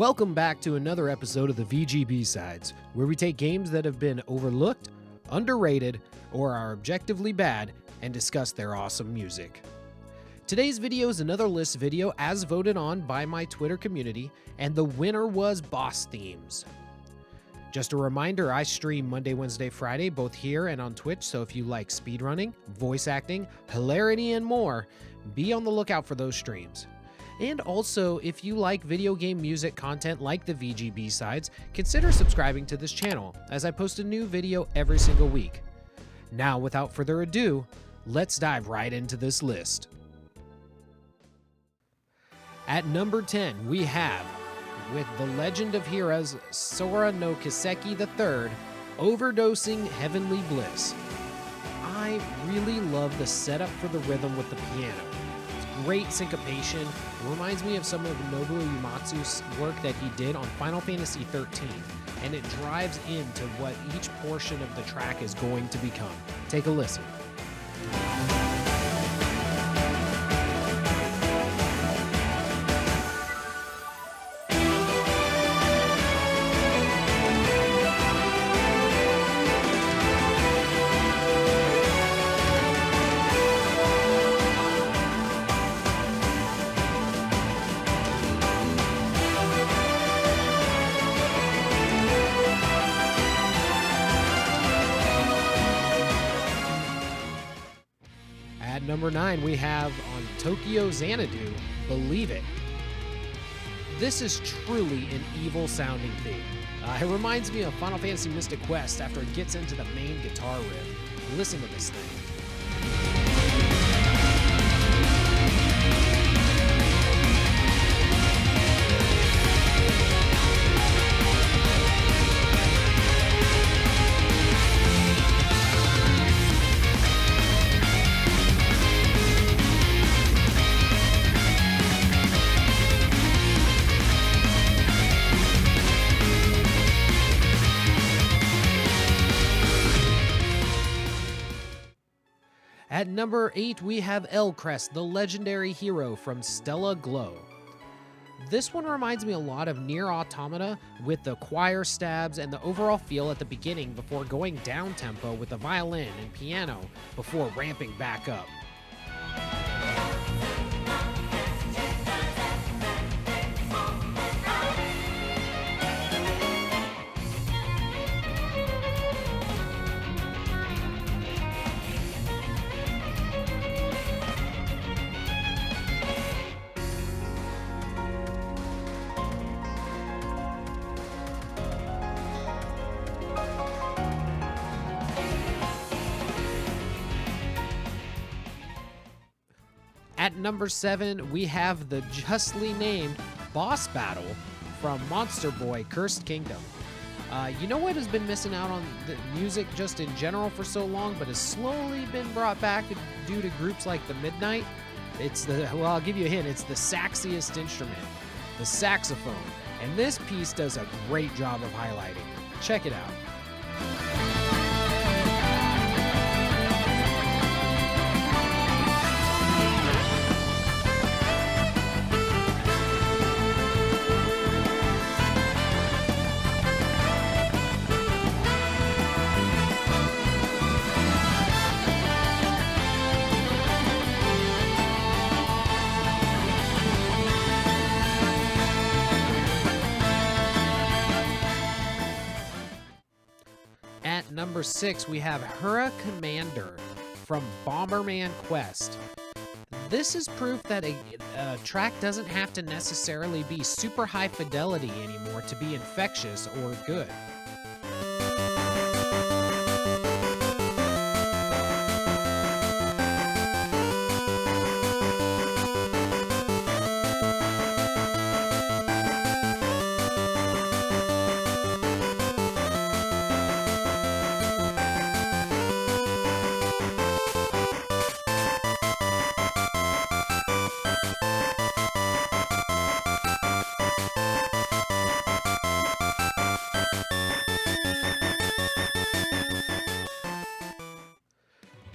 Welcome back to another episode of the VGB Sides, where we take games that have been overlooked, underrated, or are objectively bad and discuss their awesome music. Today's video is another list video as voted on by my Twitter community, and the winner was Boss Themes. Just a reminder, I stream Monday, Wednesday, Friday, both here and on Twitch, so if you like speedrunning, voice acting, hilarity, and more, be on the lookout for those streams. And also, if you like video game music content like the VGB Sides, consider subscribing to this channel, as I post a new video every single week. Now, without further ado, let's dive right into this list. At number 10, we have, with the Legend of Heroes SORA no KISEKI III, Overdosing Heavenly Bliss. I really love the setup for the rhythm with the piano. It's great syncopation. It reminds me of some of Nobuo Uematsu's work that he did on Final Fantasy XIII, and it drives into what each portion of the track is going to become. Take a listen. At number 9, we have on Tokyo Xanadu, Believe It. This is truly an evil sounding theme. It reminds me of Final Fantasy Mystic Quest after it gets into the main guitar riff. Listen to this thing. At number 8, we have Ellcrest, the legendary hero from Stella Glow. This one reminds me a lot of Nier Automata with the choir stabs and the overall feel at the beginning before going down tempo with the violin and piano before ramping back up. At number 7, we have the justly named boss battle from Monster Boy Cursed Kingdom. You know what has been missing out on the music just in general for so long, but has slowly been brought back due to groups like the Midnight? Well, I'll give you a hint, it's the saxiest instrument, the saxophone. And this piece does a great job of highlighting it. Check it out. At number 6, we have Hura Commander from Bomberman Quest. This is proof that a track doesn't have to necessarily be super high fidelity anymore to be infectious or good.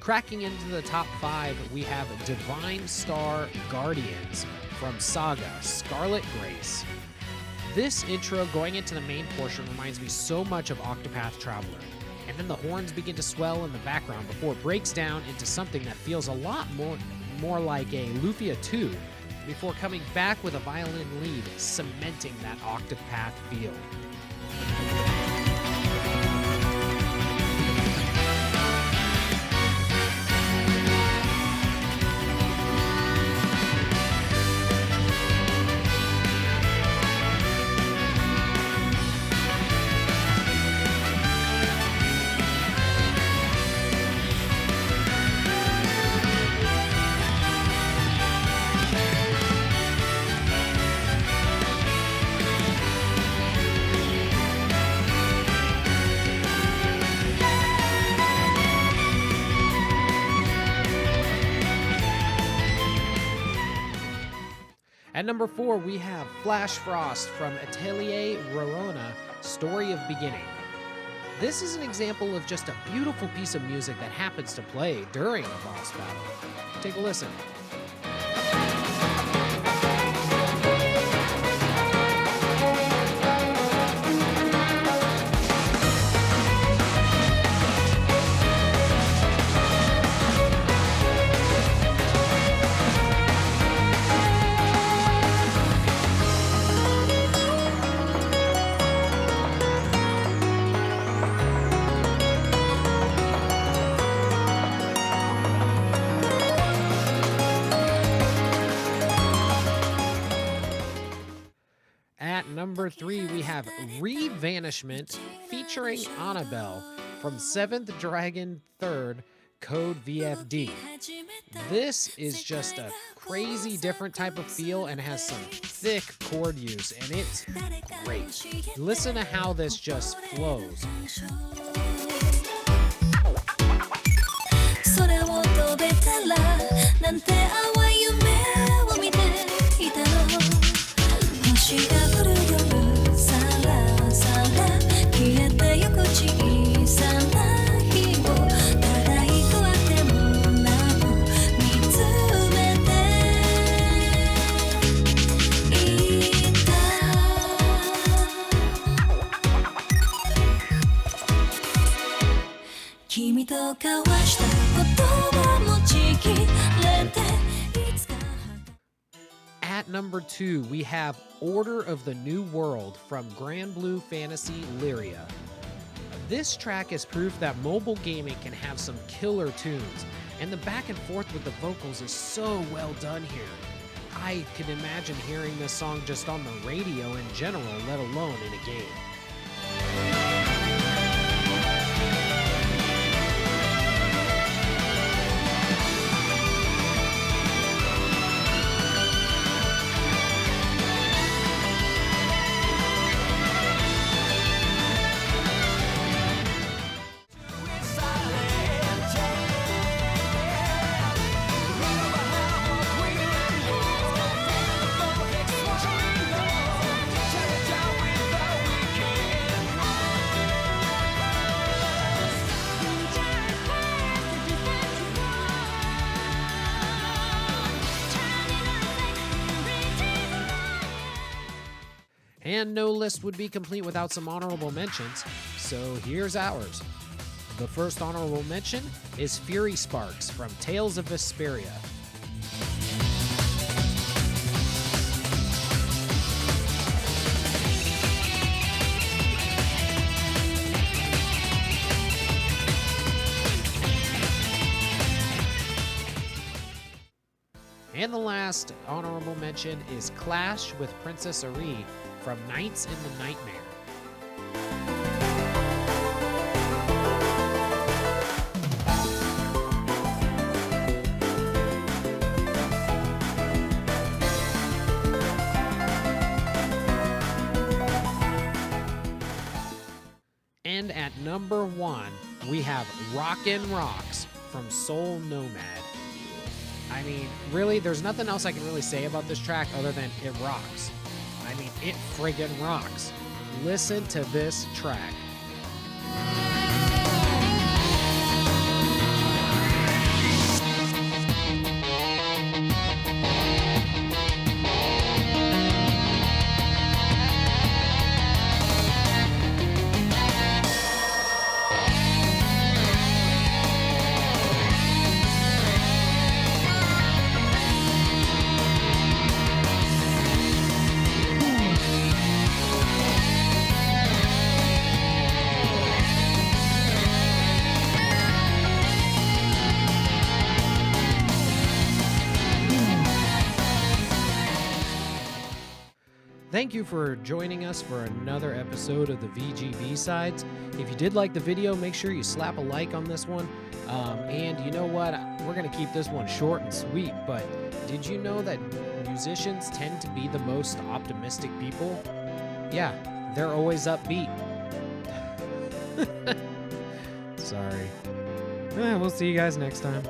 Cracking into the top 5, we have Divine Star Guardians from SAGA, Scarlet Grace. This intro going into the main portion reminds me so much of Octopath Traveler. And then the horns begin to swell in the background before it breaks down into something that feels a lot more like a Lufia 2 before coming back with a violin lead, cementing that Octopath feel. At number 4, we have Flash Frost from Atelier RORONA, Story of Beginning. This is an example of just a beautiful piece of music that happens to play during a boss battle. Take a listen. At number 3, we have Revanishment featuring Annabelle from 7th Dragon 3rd Code VFD. This is just a crazy different type of feel and has some thick chord use, and it's great. Listen to how this just flows. At number 2, we have Order of the New World from Grand Blue Fantasy Lyria. This track is proof that mobile gaming can have some killer tunes, and the back and forth with the vocals is so well done here. I can imagine hearing this song just on the radio in general, let alone in a game. And no list would be complete without some honorable mentions, so here's ours. The first honorable mention is Fury Sparks from Tales of Vesperia. And the last honorable mention is Clash with Princess ARIE from Nights in the Nightmare. And at number 1, we have Rockin' Rocks from Soul Nomad. I mean, really, there's nothing else I can really say about this track other than it rocks. I mean, it friggin' rocks. Listen to this track. Thank you for joining us for another episode of the VGB Sides. If you did like the video, make sure you slap a like on this one. And you know what? We're going to keep this one short and sweet, but did you know that musicians tend to be the most optimistic people? Yeah, they're always upbeat. Sorry. We'll see you guys next time.